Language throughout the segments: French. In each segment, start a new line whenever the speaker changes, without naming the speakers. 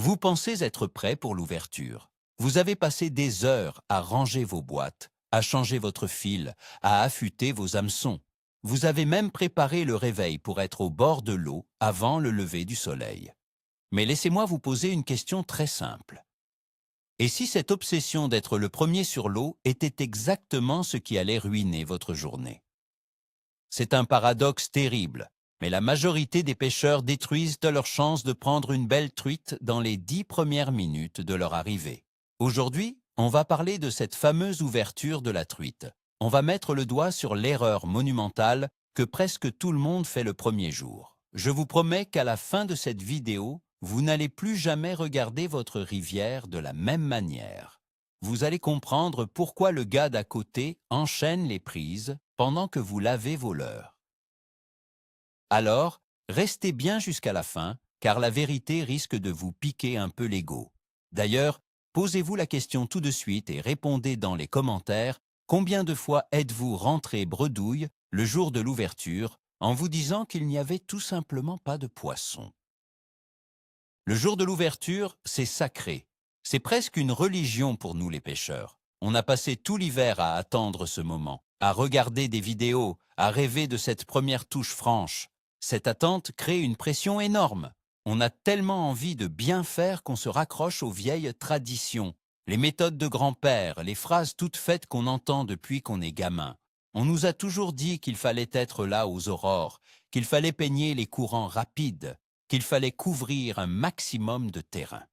Vous pensez être prêt pour l'ouverture. Vous avez passé des heures à ranger vos boîtes, à changer votre fil, à affûter vos hameçons. Vous avez même préparé le réveil pour être au bord de l'eau avant le lever du soleil. Mais laissez-moi vous poser une question très simple. Et si cette obsession d'être le premier sur l'eau était exactement ce qui allait ruiner votre journée? C'est un paradoxe terrible, mais la majorité des pêcheurs détruisent leur chance de prendre une belle truite dans les 10 premières minutes de leur arrivée. Aujourd'hui, on va parler de cette fameuse ouverture de la truite. On va mettre le doigt sur l'erreur monumentale que presque tout le monde fait le premier jour. Je vous promets qu'à la fin de cette vidéo, vous n'allez plus jamais regarder votre rivière de la même manière. Vous allez comprendre pourquoi le gars d'à côté enchaîne les prises pendant que vous lavez vos leurres. Alors, restez bien jusqu'à la fin, car la vérité risque de vous piquer un peu l'ego. D'ailleurs, posez-vous la question tout de suite et répondez dans les commentaires combien de fois êtes-vous rentré bredouille le jour de l'ouverture en vous disant qu'il n'y avait tout simplement pas de poisson. Le jour de l'ouverture, c'est sacré. C'est presque une religion pour nous les pêcheurs. On a passé tout l'hiver à attendre ce moment, à regarder des vidéos, à rêver de cette première touche franche. Cette attente crée une pression énorme. On a tellement envie de bien faire qu'on se raccroche aux vieilles traditions, les méthodes de grand-père, les phrases toutes faites qu'on entend depuis qu'on est gamin. On nous a toujours dit qu'il fallait être là aux aurores, qu'il fallait peigner les courants rapides, qu'il fallait couvrir un maximum de terrain.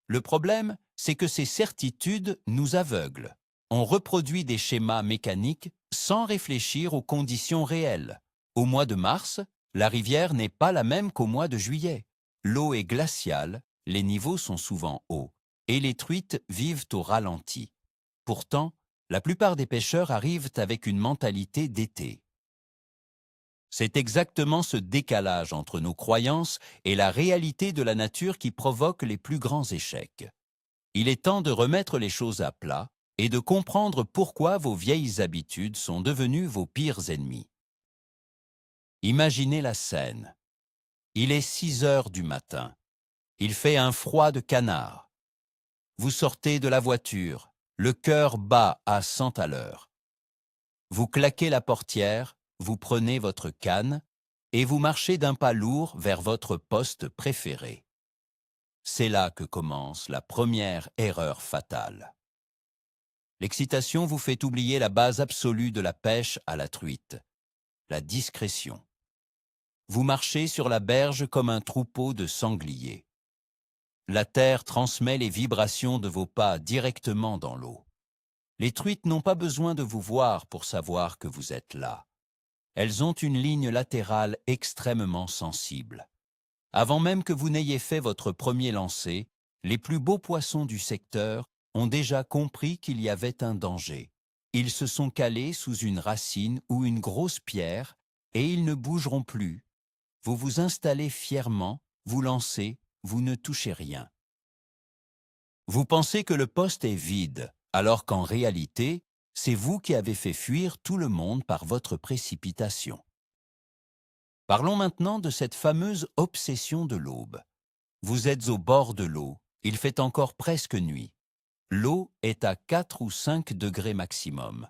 Le problème, c'est que ces certitudes nous aveuglent. On reproduit des schémas mécaniques sans réfléchir aux conditions réelles. Au mois de mars, la rivière n'est pas la même qu'au mois de juillet. L'eau est glaciale, les niveaux sont souvent hauts, et les truites vivent au ralenti. Pourtant, la plupart des pêcheurs arrivent avec une mentalité d'été. C'est exactement ce décalage entre nos croyances et la réalité de la nature qui provoque les plus grands échecs. Il est temps de remettre les choses à plat et de comprendre pourquoi vos vieilles habitudes sont devenues vos pires ennemis. Imaginez la scène. Il est 6 heures du matin. Il fait un froid de canard. Vous sortez de la voiture, le cœur bat à 100 à l'heure. Vous claquez la portière, vous prenez votre canne et vous marchez d'un pas lourd vers votre poste préféré. C'est là que commence la première erreur fatale. L'excitation vous fait oublier la base absolue de la pêche à la truite, la discrétion. Vous marchez sur la berge comme un troupeau de sangliers. La terre transmet les vibrations de vos pas directement dans l'eau. Les truites n'ont pas besoin de vous voir pour savoir que vous êtes là. Elles ont une ligne latérale extrêmement sensible. Avant même que vous n'ayez fait votre premier lancer, les plus beaux poissons du secteur ont déjà compris qu'il y avait un danger. Ils se sont calés sous une racine ou une grosse pierre et ils ne bougeront plus. Vous vous installez fièrement, vous lancez, vous ne touchez rien. Vous pensez que le poste est vide, alors qu'en réalité, c'est vous qui avez fait fuir tout le monde par votre précipitation. Parlons maintenant de cette fameuse obsession de l'aube. Vous êtes au bord de l'eau, il fait encore presque nuit. L'eau est à 4 ou 5 degrés maximum.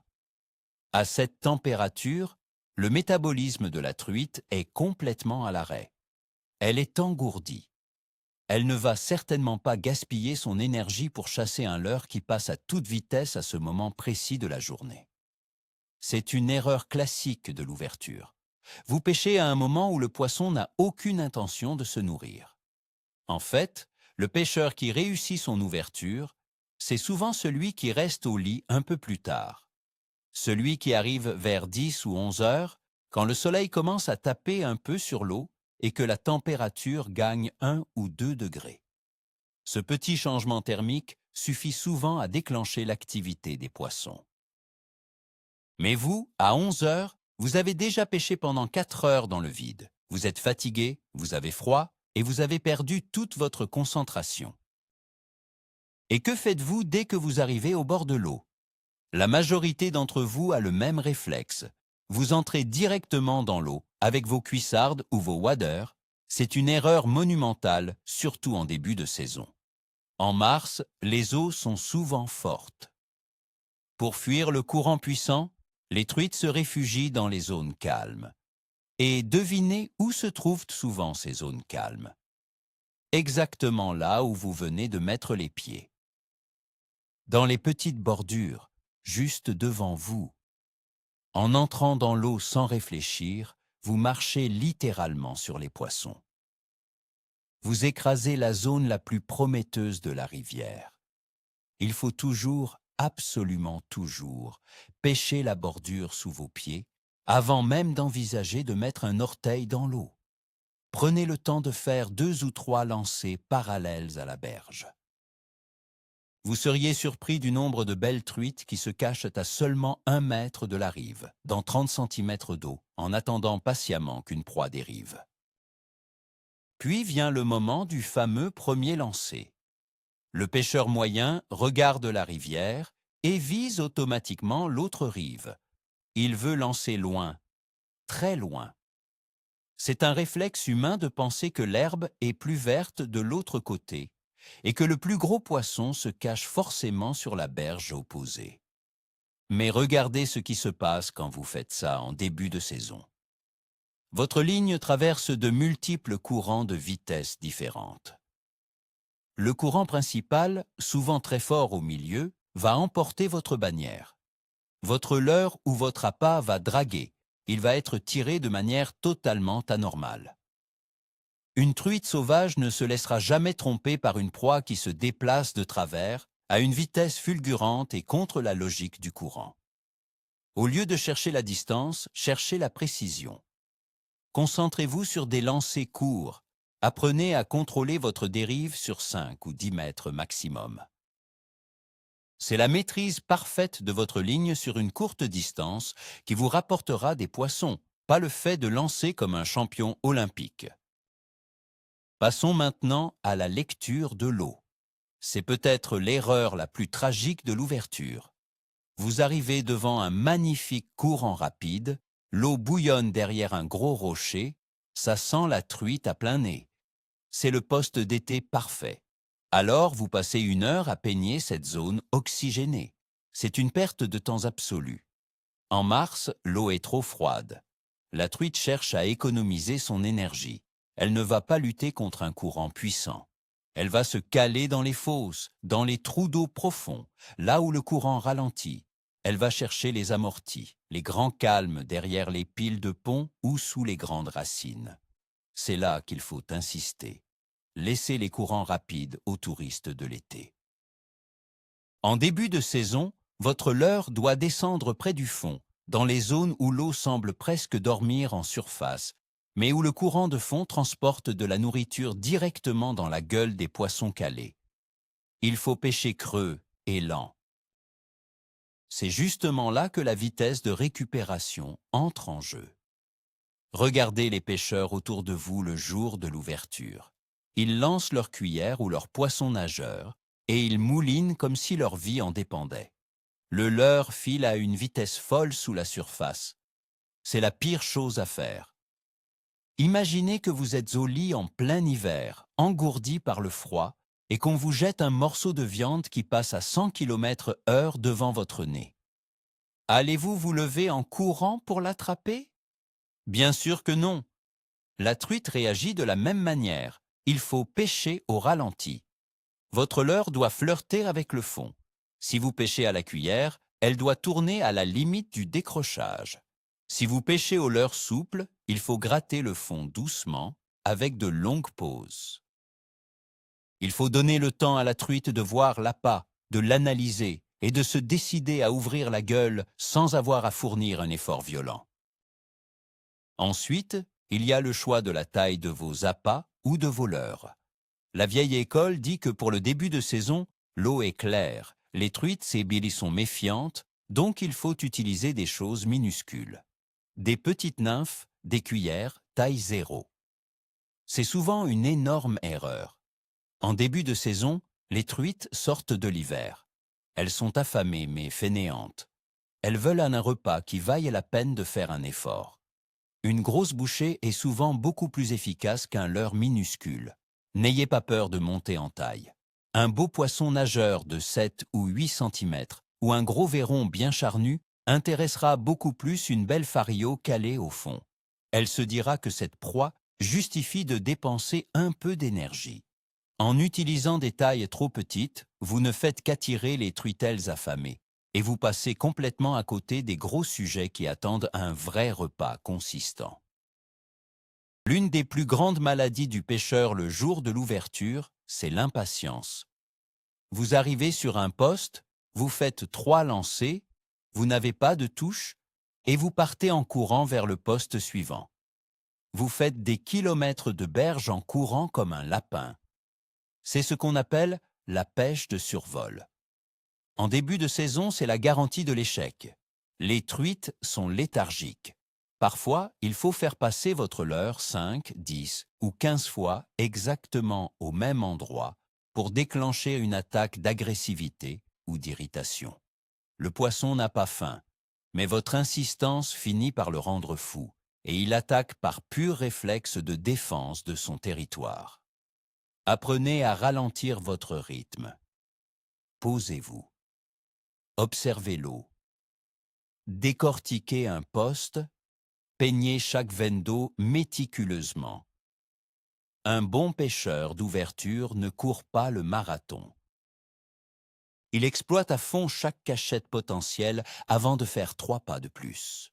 À cette température, le métabolisme de la truite est complètement à l'arrêt. Elle est engourdie. Elle ne va certainement pas gaspiller son énergie pour chasser un leurre qui passe à toute vitesse à ce moment précis de la journée. C'est une erreur classique de l'ouverture. Vous pêchez à un moment où le poisson n'a aucune intention de se nourrir. En fait, le pêcheur qui réussit son ouverture, c'est souvent celui qui reste au lit un peu plus tard. Celui qui arrive vers 10 ou 11 heures, quand le soleil commence à taper un peu sur l'eau et que la température gagne 1 ou 2 degrés. Ce petit changement thermique suffit souvent à déclencher l'activité des poissons. Mais vous, à 11 heures, vous avez déjà pêché pendant 4 heures dans le vide. Vous êtes fatigué, vous avez froid et vous avez perdu toute votre concentration. Et que faites-vous dès que vous arrivez au bord de l'eau? La majorité d'entre vous a le même réflexe. Vous entrez directement dans l'eau avec vos cuissardes ou vos waders. C'est une erreur monumentale, surtout en début de saison. En mars, les eaux sont souvent fortes. Pour fuir le courant puissant, les truites se réfugient dans les zones calmes. Et devinez où se trouvent souvent ces zones calmes. Exactement là où vous venez de mettre les pieds. Dans les petites bordures, juste devant vous. En entrant dans l'eau sans réfléchir, vous marchez littéralement sur les poissons. Vous écrasez la zone la plus prometteuse de la rivière. Il faut toujours, absolument toujours, pêcher la bordure sous vos pieds avant même d'envisager de mettre un orteil dans l'eau. Prenez le temps de faire 2 ou 3 lancers parallèles à la berge. Vous seriez surpris du nombre de belles truites qui se cachent à seulement 1 mètre de la rive, dans 30 centimètres d'eau, en attendant patiemment qu'une proie dérive. Puis vient le moment du fameux premier lancer. Le pêcheur moyen regarde la rivière et vise automatiquement l'autre rive. Il veut lancer loin, très loin. C'est un réflexe humain de penser que l'herbe est plus verte de l'autre côté et que le plus gros poisson se cache forcément sur la berge opposée. Mais regardez ce qui se passe quand vous faites ça en début de saison. Votre ligne traverse de multiples courants de vitesse différentes. Le courant principal, souvent très fort au milieu, va emporter votre bannière. Votre leurre ou votre appât va draguer. Il va être tiré de manière totalement anormale. Une truite sauvage ne se laissera jamais tromper par une proie qui se déplace de travers à une vitesse fulgurante et contre la logique du courant. Au lieu de chercher la distance, cherchez la précision. Concentrez-vous sur des lancers courts. Apprenez à contrôler votre dérive sur 5 ou 10 mètres maximum. C'est la maîtrise parfaite de votre ligne sur une courte distance qui vous rapportera des poissons, pas le fait de lancer comme un champion olympique. Passons maintenant à la lecture de l'eau. C'est peut-être l'erreur la plus tragique de l'ouverture. Vous arrivez devant un magnifique courant rapide, l'eau bouillonne derrière un gros rocher, ça sent la truite à plein nez. C'est le poste d'été parfait. Alors, vous passez 1 heure à peigner cette zone oxygénée. C'est une perte de temps absolue. En mars, l'eau est trop froide. La truite cherche à économiser son énergie. Elle ne va pas lutter contre un courant puissant. Elle va se caler dans les fosses, dans les trous d'eau profonds, là où le courant ralentit. Elle va chercher les amortis, les grands calmes derrière les piles de pont ou sous les grandes racines. C'est là qu'il faut insister. Laissez les courants rapides aux touristes de l'été. En début de saison, votre leurre doit descendre près du fond, dans les zones où l'eau semble presque dormir en surface, mais où le courant de fond transporte de la nourriture directement dans la gueule des poissons calés. Il faut pêcher creux et lent. C'est justement là que la vitesse de récupération entre en jeu. Regardez les pêcheurs autour de vous le jour de l'ouverture. Ils lancent leur cuillère ou leur poisson nageur et ils moulinent comme si leur vie en dépendait. Le leurre file à une vitesse folle sous la surface. C'est la pire chose à faire. Imaginez que vous êtes au lit en plein hiver, engourdi par le froid, et qu'on vous jette un morceau de viande qui passe à 100 km/h devant votre nez. Allez-vous vous lever en courant pour l'attraper? Bien sûr que non. La truite réagit de la même manière. Il faut pêcher au ralenti. Votre leurre doit flirter avec le fond. Si vous pêchez à la cuillère, elle doit tourner à la limite du décrochage. Si vous pêchez au leurre souple, il faut gratter le fond doucement, avec de longues pauses. Il faut donner le temps à la truite de voir l'appât, de l'analyser et de se décider à ouvrir la gueule sans avoir à fournir un effort violent. Ensuite, il y a le choix de la taille de vos appâts ou de vos leurres. La vieille école dit que pour le début de saison, l'eau est claire, les truites y sont méfiantes, donc il faut utiliser des choses minuscules. Des petites nymphes, des cuillères, taille 0. C'est souvent une énorme erreur. En début de saison, les truites sortent de l'hiver. Elles sont affamées mais fainéantes. Elles veulent un repas qui vaille la peine de faire un effort. Une grosse bouchée est souvent beaucoup plus efficace qu'un leurre minuscule. N'ayez pas peur de monter en taille. Un beau poisson nageur de 7 ou 8 cm ou un gros verron bien charnu intéressera beaucoup plus une belle fario calée au fond. Elle se dira que cette proie justifie de dépenser un peu d'énergie. En utilisant des tailles trop petites, vous ne faites qu'attirer les truitelles affamées et vous passez complètement à côté des gros sujets qui attendent un vrai repas consistant. L'une des plus grandes maladies du pêcheur le jour de l'ouverture, c'est l'impatience. Vous arrivez sur un poste, vous faites 3 lancers, vous n'avez pas de touche et vous partez en courant vers le poste suivant. Vous faites des kilomètres de berge en courant comme un lapin. C'est ce qu'on appelle la pêche de survol. En début de saison, c'est la garantie de l'échec. Les truites sont léthargiques. Parfois, il faut faire passer votre leurre 5, 10 ou 15 fois exactement au même endroit pour déclencher une attaque d'agressivité ou d'irritation. Le poisson n'a pas faim, mais votre insistance finit par le rendre fou et il attaque par pur réflexe de défense de son territoire. Apprenez à ralentir votre rythme. Posez-vous. Observez l'eau. Décortiquez un poste, peignez chaque veine d'eau méticuleusement. Un bon pêcheur d'ouverture ne court pas le marathon. Il exploite à fond chaque cachette potentielle avant de faire 3 pas de plus.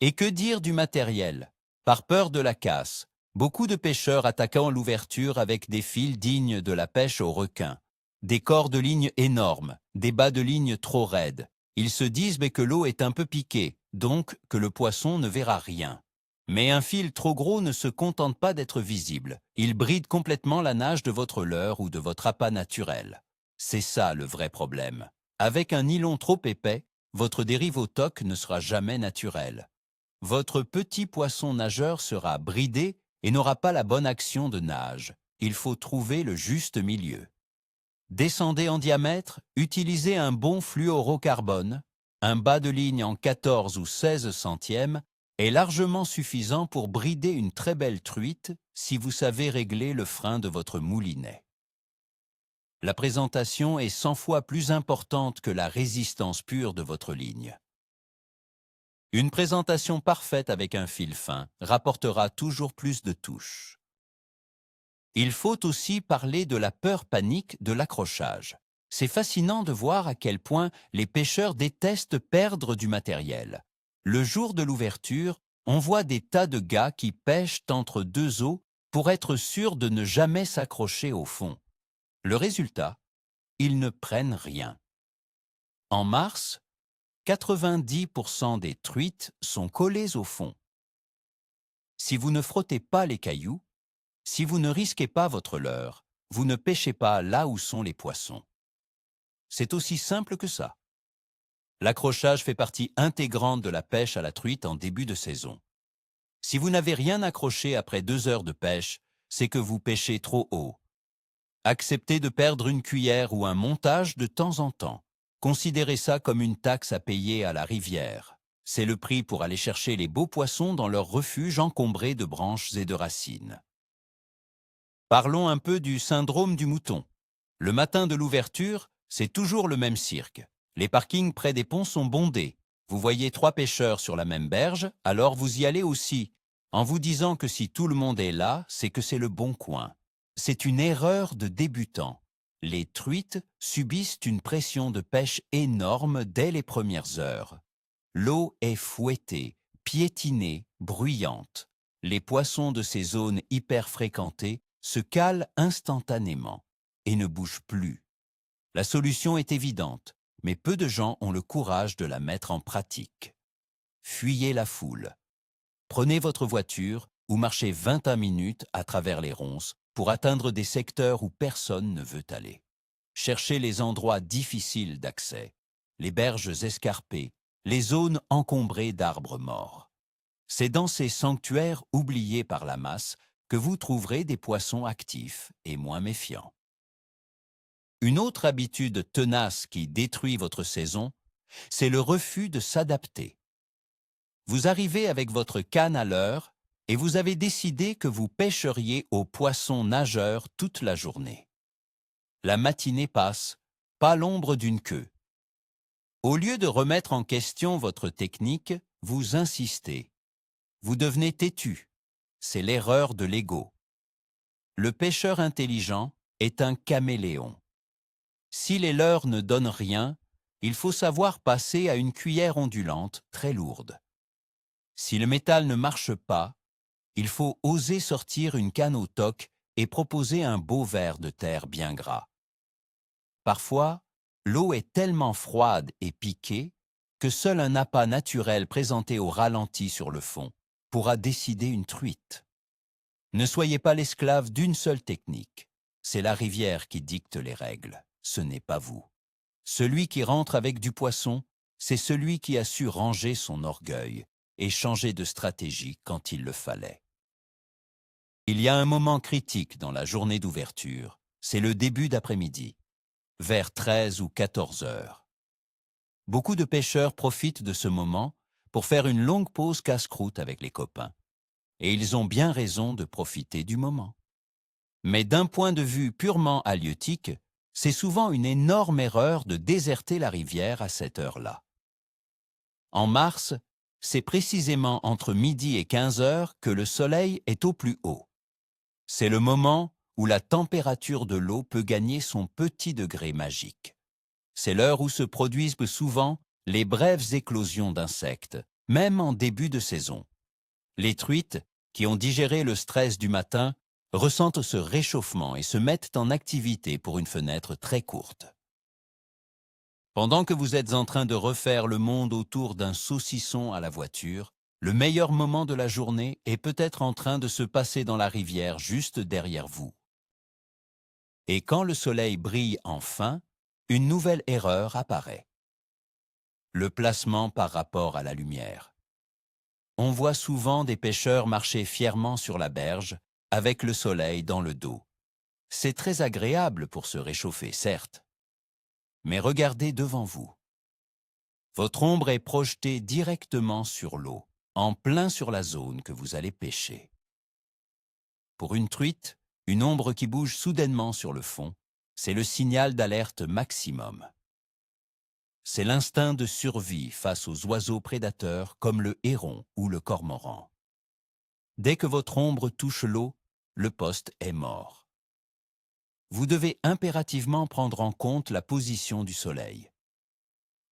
Et que dire du matériel? Par peur de la casse, beaucoup de pêcheurs attaquant l'ouverture avec des fils dignes de la pêche au requin, des corps de ligne énormes, des bas de ligne trop raides. Ils se disent mais que l'eau est un peu piquée, donc que le poisson ne verra rien. Mais un fil trop gros ne se contente pas d'être visible. Il bride complètement la nage de votre leurre ou de votre appât naturel. C'est ça le vrai problème. Avec un nylon trop épais, votre dérive au toc ne sera jamais naturelle. Votre petit poisson nageur sera bridé et n'aura pas la bonne action de nage. Il faut trouver le juste milieu. Descendez en diamètre, utilisez un bon fluorocarbone. Un bas de ligne en 14 ou 16 centièmes est largement suffisant pour brider une très belle truite si vous savez régler le frein de votre moulinet. La présentation est 100 fois plus importante que la résistance pure de votre ligne. Une présentation parfaite avec un fil fin rapportera toujours plus de touches. Il faut aussi parler de la peur panique de l'accrochage. C'est fascinant de voir à quel point les pêcheurs détestent perdre du matériel. Le jour de l'ouverture, on voit des tas de gars qui pêchent entre 2 eaux pour être sûrs de ne jamais s'accrocher au fond. Le résultat, ils ne prennent rien. En mars, 90% des truites sont collées au fond. Si vous ne frottez pas les cailloux, si vous ne risquez pas votre leurre, vous ne pêchez pas là où sont les poissons. C'est aussi simple que ça. L'accrochage fait partie intégrante de la pêche à la truite en début de saison. Si vous n'avez rien accroché après 2 heures de pêche, c'est que vous pêchez trop haut. Acceptez de perdre une cuillère ou un montage de temps en temps. Considérez ça comme une taxe à payer à la rivière. C'est le prix pour aller chercher les beaux poissons dans leur refuge encombré de branches et de racines. Parlons un peu du syndrome du mouton. Le matin de l'ouverture, c'est toujours le même cirque. Les parkings près des ponts sont bondés. Vous voyez 3 pêcheurs sur la même berge, alors vous y allez aussi, en vous disant que si tout le monde est là, c'est que c'est le bon coin. C'est une erreur de débutant. Les truites subissent une pression de pêche énorme dès les premières heures. L'eau est fouettée, piétinée, bruyante. Les poissons de ces zones hyper fréquentées se calent instantanément et ne bougent plus. La solution est évidente, mais peu de gens ont le courage de la mettre en pratique. Fuyez la foule. Prenez votre voiture ou marchez 21 minutes à travers les ronces pour atteindre des secteurs où personne ne veut aller. Cherchez les endroits difficiles d'accès, les berges escarpées, les zones encombrées d'arbres morts. C'est dans ces sanctuaires oubliés par la masse que vous trouverez des poissons actifs et moins méfiants. Une autre habitude tenace qui détruit votre saison, c'est le refus de s'adapter. Vous arrivez avec votre canne à l'heure et vous avez décidé que vous pêcheriez aux poissons nageurs toute la journée. La matinée passe, pas l'ombre d'une queue. Au lieu de remettre en question votre technique, vous insistez. Vous devenez têtu. C'est l'erreur de l'ego. Le pêcheur intelligent est un caméléon. Si les leurres ne donnent rien, il faut savoir passer à une cuillère ondulante très lourde. Si le métal ne marche pas, il faut oser sortir une canne au toc et proposer un beau ver de terre bien gras. Parfois, l'eau est tellement froide et piquée que seul un appât naturel présenté au ralenti sur le fond pourra décider une truite. Ne soyez pas l'esclave d'une seule technique. C'est la rivière qui dicte les règles, ce n'est pas vous. Celui qui rentre avec du poisson, c'est celui qui a su ranger son orgueil et changer de stratégie quand il le fallait. Il y a un moment critique dans la journée d'ouverture, c'est le début d'après-midi, vers 13 ou 14 heures. Beaucoup de pêcheurs profitent de ce moment pour faire une longue pause casse-croûte avec les copains. Et ils ont bien raison de profiter du moment. Mais d'un point de vue purement halieutique, c'est souvent une énorme erreur de déserter la rivière à cette heure-là. En mars, c'est précisément entre midi et 15 heures que le soleil est au plus haut. C'est le moment où la température de l'eau peut gagner son petit degré magique. C'est l'heure où se produisent souvent les brèves éclosions d'insectes, même en début de saison. Les truites, qui ont digéré le stress du matin, ressentent ce réchauffement et se mettent en activité pour une fenêtre très courte. Pendant que vous êtes en train de refaire le monde autour d'un saucisson à la voiture, le meilleur moment de la journée est peut-être en train de se passer dans la rivière juste derrière vous. Et quand le soleil brille enfin, une nouvelle erreur apparaît. Le placement par rapport à la lumière. On voit souvent des pêcheurs marcher fièrement sur la berge, avec le soleil dans le dos. C'est très agréable pour se réchauffer, certes. Mais regardez devant vous. Votre ombre est projetée directement sur l'eau, en plein sur la zone que vous allez pêcher. Pour une truite, une ombre qui bouge soudainement sur le fond, c'est le signal d'alerte maximum. C'est l'instinct de survie face aux oiseaux prédateurs comme le héron ou le cormoran. Dès que votre ombre touche l'eau, le poste est mort. Vous devez impérativement prendre en compte la position du soleil.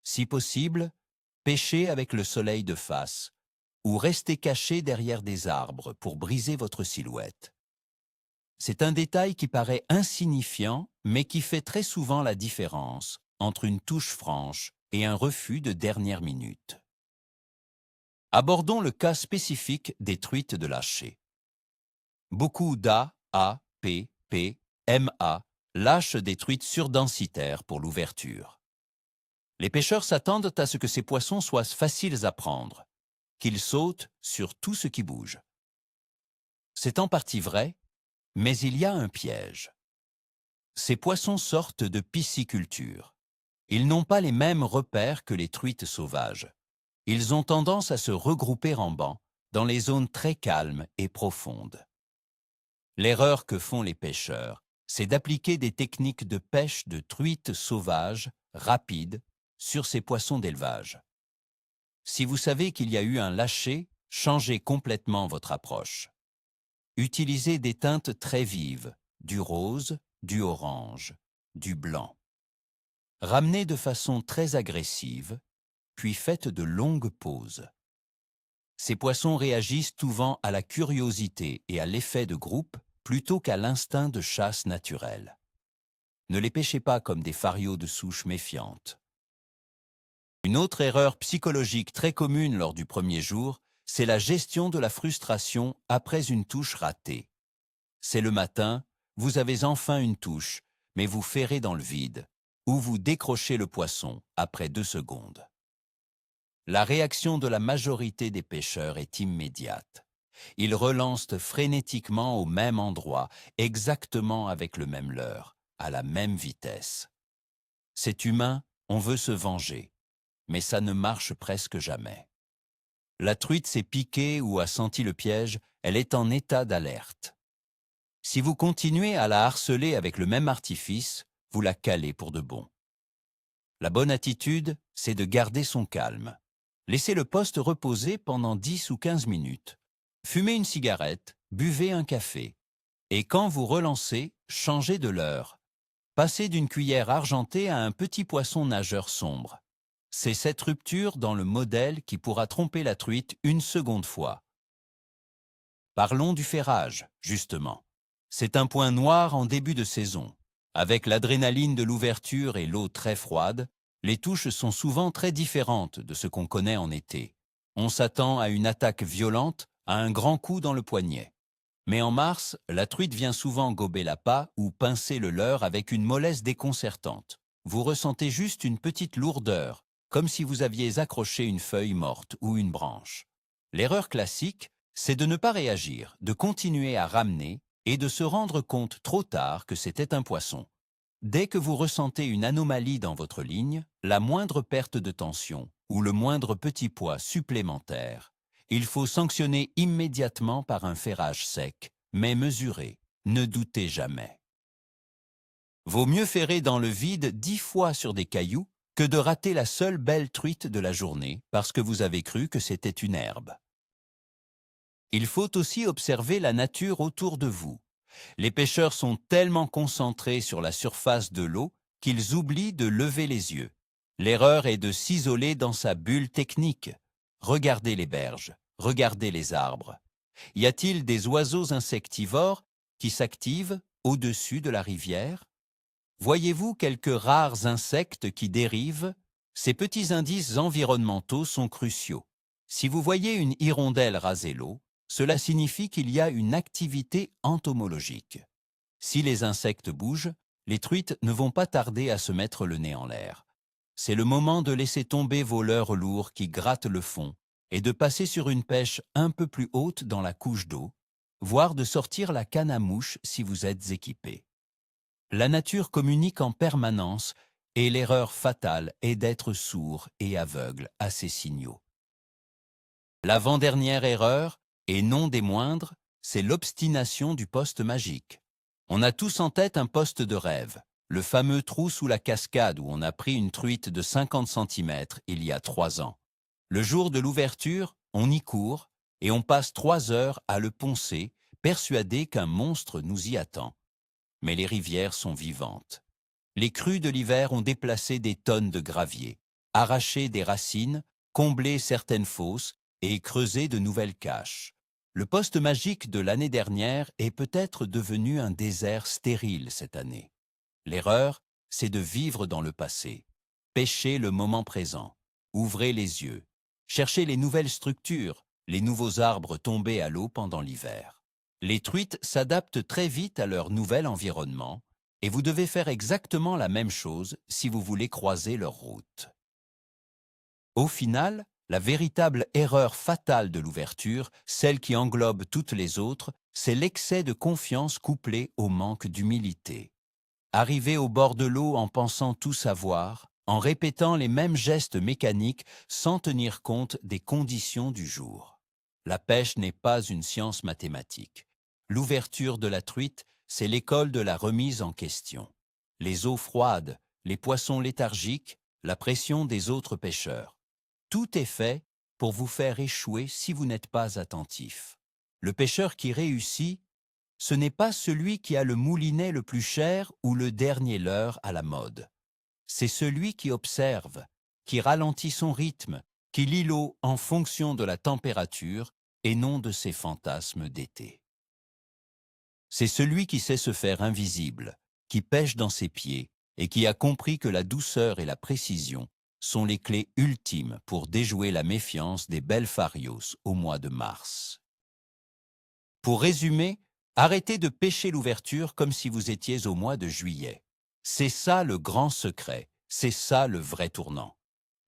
Si possible, pêchez avec le soleil de face ou restez caché derrière des arbres pour briser votre silhouette. C'est un détail qui paraît insignifiant, mais qui fait très souvent la différence entre une touche franche et un refus de dernière minute. Abordons le cas spécifique des truites de lâcher. Beaucoup d'A, A, P, P, MA lâchent des truites surdensitaires pour l'ouverture. Les pêcheurs s'attendent à ce que ces poissons soient faciles à prendre, qu'ils sautent sur tout ce qui bouge. C'est en partie vrai, mais il y a un piège. Ces poissons sortent de pisciculture. Ils n'ont pas les mêmes repères que les truites sauvages. Ils ont tendance à se regrouper en bancs dans les zones très calmes et profondes. L'erreur que font les pêcheurs, c'est d'appliquer des techniques de pêche de truites sauvages, rapides, sur ces poissons d'élevage. Si vous savez qu'il y a eu un lâcher, changez complètement votre approche. Utilisez des teintes très vives, du rose, du orange, du blanc. Ramenez de façon très agressive, puis faites de longues pauses. Ces poissons réagissent souvent à la curiosité et à l'effet de groupe plutôt qu'à l'instinct de chasse naturel. Ne les pêchez pas comme des farios de souche méfiante. Une autre erreur psychologique très commune lors du premier jour, c'est la gestion de la frustration après une touche ratée. C'est le matin, vous avez enfin une touche, mais vous ferrez dans le vide, ou vous décrochez le poisson après 2 secondes. La réaction de la majorité des pêcheurs est immédiate. Ils relancent frénétiquement au même endroit, exactement avec le même leurre, à la même vitesse. C'est humain, on veut se venger, mais ça ne marche presque jamais. La truite s'est piquée ou a senti le piège, elle est en état d'alerte. Si vous continuez à la harceler avec le même artifice, vous la calez pour de bon. La bonne attitude, c'est de garder son calme. Laissez le poste reposer pendant 10 ou 15 minutes. Fumez une cigarette, buvez un café. Et quand vous relancez, changez de leurre. Passez d'une cuillère argentée à un petit poisson nageur sombre. C'est cette rupture dans le modèle qui pourra tromper la truite une seconde fois. Parlons du ferrage, justement. C'est un point noir en début de saison. Avec l'adrénaline de l'ouverture et l'eau très froide, les touches sont souvent très différentes de ce qu'on connaît en été. On s'attend à une attaque violente, à un grand coup dans le poignet. Mais en mars, la truite vient souvent gober l'appât ou pincer le leurre avec une mollesse déconcertante. Vous ressentez juste une petite lourdeur, comme si vous aviez accroché une feuille morte ou une branche. L'erreur classique, c'est de ne pas réagir, de continuer à ramener et de se rendre compte trop tard que c'était un poisson. Dès que vous ressentez une anomalie dans votre ligne, la moindre perte de tension ou le moindre petit poids supplémentaire, il faut sanctionner immédiatement par un ferrage sec, mais mesuré. Ne doutez jamais. Vaut mieux ferrer dans le vide 10 fois sur des cailloux que de rater la seule belle truite de la journée parce que vous avez cru que c'était une herbe. Il faut aussi observer la nature autour de vous. Les pêcheurs sont tellement concentrés sur la surface de l'eau qu'ils oublient de lever les yeux. L'erreur est de s'isoler dans sa bulle technique. Regardez les berges, regardez les arbres. Y a-t-il des oiseaux insectivores qui s'activent au-dessus de la rivière? Voyez-vous quelques rares insectes qui dérivent? Ces petits indices environnementaux sont cruciaux. Si vous voyez une hirondelle raser l'eau, cela signifie qu'il y a une activité entomologique. Si les insectes bougent, les truites ne vont pas tarder à se mettre le nez en l'air. C'est le moment de laisser tomber vos leurres lourds qui grattent le fond et de passer sur une pêche un peu plus haute dans la couche d'eau, voire de sortir la canne à mouche si vous êtes équipé. La nature communique en permanence et l'erreur fatale est d'être sourd et aveugle à ces signaux. L'avant-dernière erreur, et non des moindres, c'est l'obstination du poste magique. On a tous en tête un poste de rêve, le fameux trou sous la cascade où on a pris une truite de 50 cm il y a 3 ans. Le jour de l'ouverture, on y court et on passe 3 heures à le poncer, persuadé qu'un monstre nous y attend. Mais les rivières sont vivantes. Les crues de l'hiver ont déplacé des tonnes de gravier, arraché des racines, comblé certaines fosses et creusé de nouvelles caches. Le poste magique de l'année dernière est peut-être devenu un désert stérile cette année. L'erreur, c'est de vivre dans le passé. Pêchez le moment présent. Ouvrez les yeux. Cherchez les nouvelles structures, les nouveaux arbres tombés à l'eau pendant l'hiver. Les truites s'adaptent très vite à leur nouvel environnement et vous devez faire exactement la même chose si vous voulez croiser leur route. Au final, la véritable erreur fatale de l'ouverture, celle qui englobe toutes les autres, c'est l'excès de confiance couplé au manque d'humilité. Arriver au bord de l'eau en pensant tout savoir, en répétant les mêmes gestes mécaniques sans tenir compte des conditions du jour. La pêche n'est pas une science mathématique. L'ouverture de la truite, c'est l'école de la remise en question. Les eaux froides, les poissons léthargiques, la pression des autres pêcheurs. Tout est fait pour vous faire échouer si vous n'êtes pas attentif. Le pêcheur qui réussit, ce n'est pas celui qui a le moulinet le plus cher ou le dernier leurre à la mode. C'est celui qui observe, qui ralentit son rythme, qui lit l'eau en fonction de la température et non de ses fantasmes d'été. C'est celui qui sait se faire invisible, qui pêche dans ses pieds et qui a compris que la douceur et la précision sont les clés ultimes pour déjouer la méfiance des belles farios au mois de mars. Pour résumer, arrêtez de pêcher l'ouverture comme si vous étiez au mois de juillet. C'est ça le grand secret, c'est ça le vrai tournant.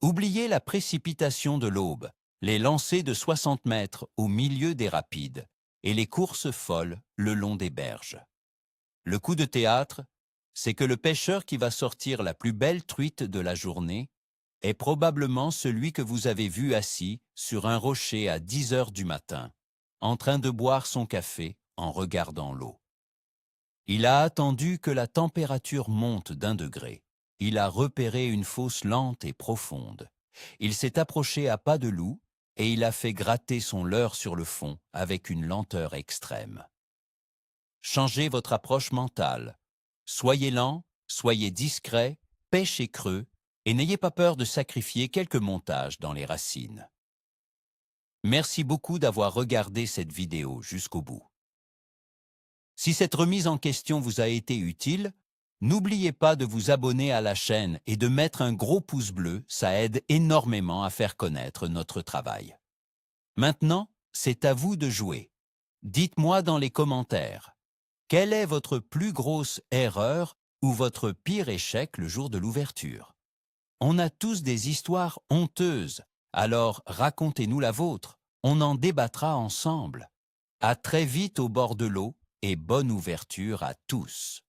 Oubliez la précipitation de l'aube, les lancers de 60 mètres au milieu des rapides et les courses folles le long des berges. Le coup de théâtre, c'est que le pêcheur qui va sortir la plus belle truite de la journée est probablement celui que vous avez vu assis sur un rocher à 10 heures du matin, en train de boire son café en regardant l'eau. Il a attendu que la température monte d'1 degré. Il a repéré une fosse lente et profonde. Il s'est approché à pas de loup et il a fait gratter son leurre sur le fond avec une lenteur extrême. Changez votre approche mentale. Soyez lent, soyez discret, pêchez creux et n'ayez pas peur de sacrifier quelques montages dans les racines. Merci beaucoup d'avoir regardé cette vidéo jusqu'au bout. Si cette remise en question vous a été utile, n'oubliez pas de vous abonner à la chaîne et de mettre un gros pouce bleu, ça aide énormément à faire connaître notre travail. Maintenant, c'est à vous de jouer. Dites-moi dans les commentaires, quelle est votre plus grosse erreur ou votre pire échec le jour de l'ouverture? On a tous des histoires honteuses, alors racontez-nous la vôtre, on en débattra ensemble. À très vite au bord de l'eau et bonne ouverture à tous.